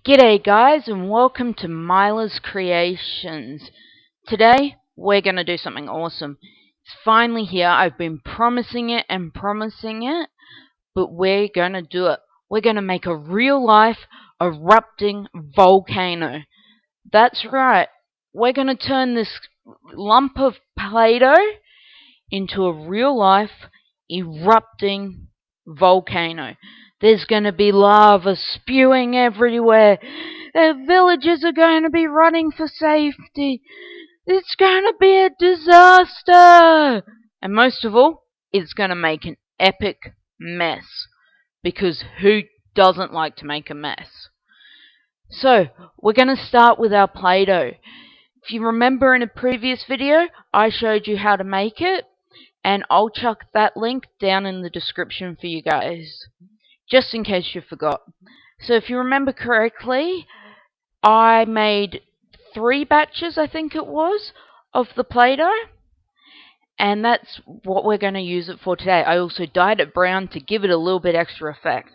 G'day guys, and welcome to Mila's Creations. Today we're going to do something awesome. It's finally here. I've been promising it, but we're going to do it. We're going to make a real life erupting volcano. That's right. We're going to turn this lump of Play-Doh into a real life erupting volcano. There's going to be lava spewing everywhere. The villagers are going to be running for safety. It's going to be a disaster. And most of all, it's going to make an epic mess. Because who doesn't like to make a mess? So, we're going to start with our Play-Doh. If you remember in a previous video, I showed you how to make it. And I'll chuck that link down in the description for you guys, just in case you forgot. So if you remember correctly, I made 3 batches, I think it was, of the Play-Doh, and that's what we're going to use it for today. I also dyed it brown to give it a little bit extra effect.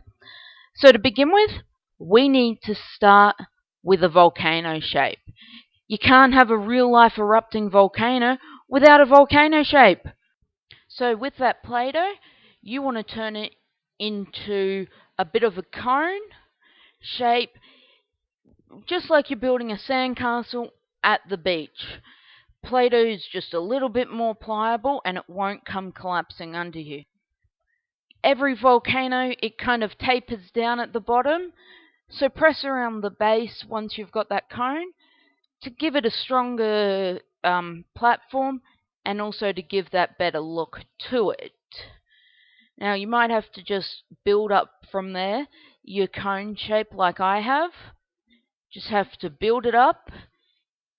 So to begin with, we need to start with a volcano shape. You can't have a real-life erupting volcano without a volcano shape. So with that Play-Doh, you want to turn it into a bit of a cone shape, just like you're building a sandcastle at the beach. Play-Doh is just a little bit more pliable and it won't come collapsing under you. Every volcano, it kind of tapers down at the bottom, so press around the base once you've got that cone to give it a stronger platform, and also to give that better look to it. Now you might have to just build up from there your cone shape like I have. Just have to build it up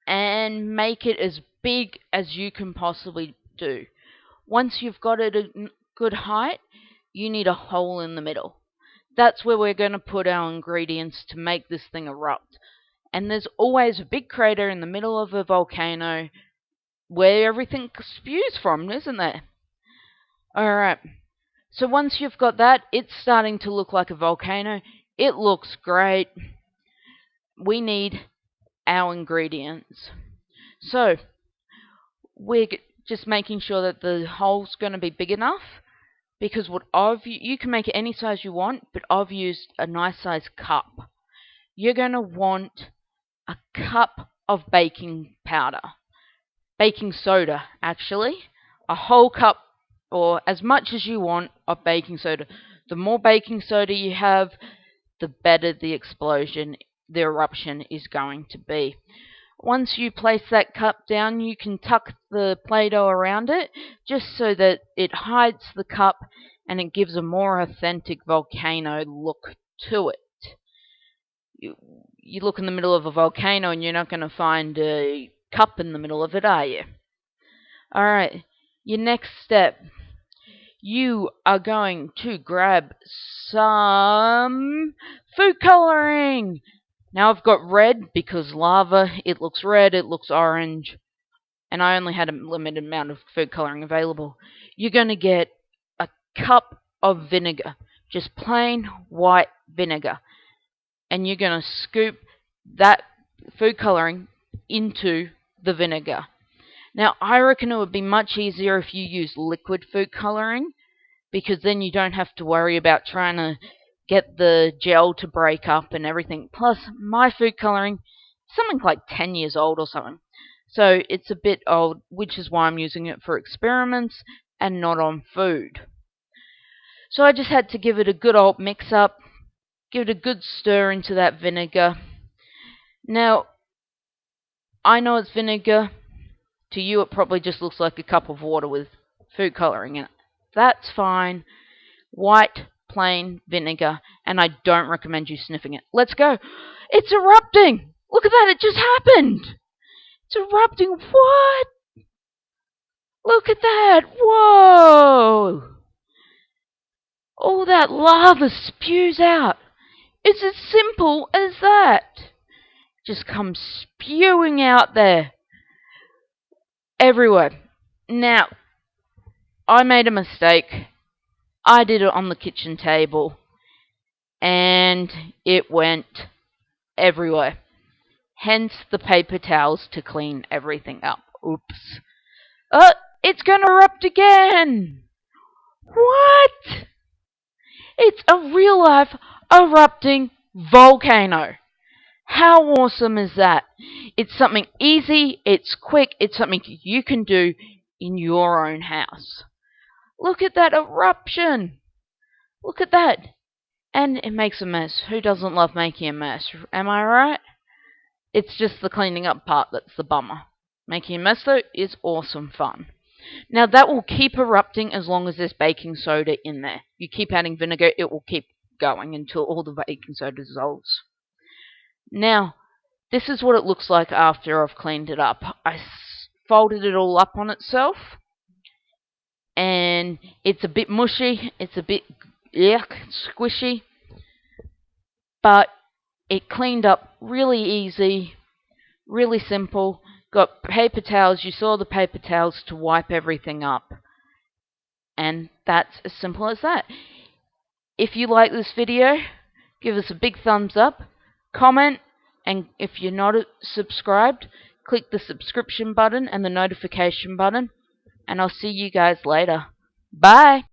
and make it as big as you can possibly do. Once you've got it a good height, you need a hole in the middle. That's where we're going to put our ingredients to make this thing erupt. And there's always a big crater in the middle of a volcano where everything spews from, isn't there? Alright, so once you've got that, it's starting to look like a volcano. It looks great. We need our ingredients. So, we're just making sure that the hole's going to be big enough, because you can make it any size you want, but I've used a nice size cup. You're going to want a cup of baking powder. Baking soda, actually. A whole cup, or as much as you want, of baking soda. The more baking soda you have, the better the eruption is going to be. Once you place that cup down, you can tuck the Play-Doh around it, just so that it hides the cup and it gives a more authentic volcano look to it. You look in the middle of a volcano and you're not going to find a cup in the middle of it, are you? Alright, your next step. You are going to grab some food coloring. Now I've got red because lava, it looks red, it looks orange, and I only had a limited amount of food coloring available. You're going to get a cup of vinegar, just plain white vinegar, and you're going to scoop that food coloring into the vinegar. Now, I reckon it would be much easier if you use liquid food coloring, because then you don't have to worry about trying to get the gel to break up and everything. Plus, my food coloring is something like 10 years old or something. So, it's a bit old, which is why I'm using it for experiments and not on food. So, I just had to give it a good old mix-up, give it a good stir into that vinegar. Now, I know it's vinegar. To you, it probably just looks like a cup of water with food coloring in it. That's fine. White, plain vinegar, and I don't recommend you sniffing it. Let's go. It's erupting! Look at that, it just happened! It's erupting. What? Look at that. Whoa! All that lava spews out. It's as simple as that. Just comes spewing out there. Everywhere. Now, I made a mistake. I did it on the kitchen table, and it went everywhere. Hence the paper towels to clean everything up. Oops. It's gonna erupt again! What? It's a real life erupting volcano. How awesome is that? It's something easy, it's quick, it's something you can do in your own house. Look at that eruption! Look at that! And it makes a mess. Who doesn't love making a mess? Am I right? It's just the cleaning up part that's the bummer. Making a mess, though, is awesome fun. Now, that will keep erupting as long as there's baking soda in there. You keep adding vinegar, it will keep going until all the baking soda dissolves. Now, this is what it looks like after I've cleaned it up. I folded it all up on itself, and it's a bit mushy, it's a bit squishy, but it cleaned up really easy, really simple. Got paper towels, you saw the paper towels to wipe everything up, and that's as simple as that. If you like this video, give us a big thumbs up, comment, and if you're not subscribed, click the subscription button and the notification button, and I'll see you guys later. Bye!